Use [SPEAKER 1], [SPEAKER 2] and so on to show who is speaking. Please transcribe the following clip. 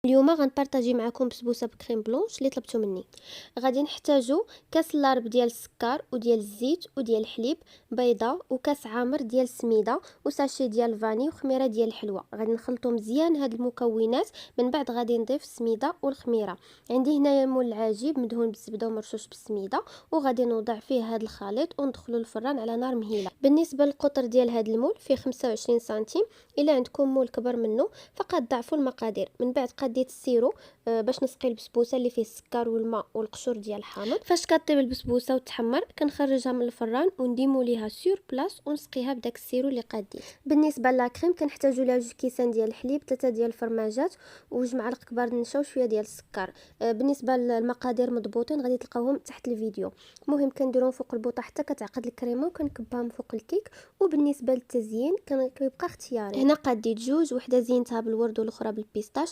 [SPEAKER 1] اليوم غنبارطاجي معكم بسبوسه بكريم بلونش اللي طلبتو مني. غادي نحتاجو كاس لارب ديال السكر وديال الزيت وديال الحليب، بيضه وكاس عامر ديال السميده وساشي ديال الفاني وخميره ديال الحلوى. غادي نخلطو مزيان هاد المكونات، من بعد غادي نضيف السميده والخميره. عندي هنايا مول العجيب مدهون بالزبده ومرشوش بالسميده، وغادي نوضع فيه هاد الخليط وندخلو الفران على نار مهيله. بالنسبه للقطر ديال هاد المول فيه 25 سنتيم، الا عندكم مول كبر منه فقط ضعفوا المقادير. من بعد قديت السيرو باش نسقي البسبوسه اللي فيه السكر والماء والقشور ديال الحامض. فاش كطيب البسبوسه وتحمر كنخرجها من الفران ونديمو ليها سور بلاص ونسقيها بداك السيرو اللي قاديت. بالنسبه لاكريم كنحتاجو لها 2 كيسان ديال الحليب، 3 ديال الفرماجات، و2 معالق كبار النشا وشويه ديال السكر. بالنسبه للمقادير مضبوطين غادي تلقاوهم تحت الفيديو. المهم كنديروهم فوق البوطه حتى كتعقد الكريمه وكنكبها فوق الكيك. وبالنسبه للتزيين كيبقى اختياري. هنا قديت 2، وحده زينتها بالورد والاخرى بالبيستاش،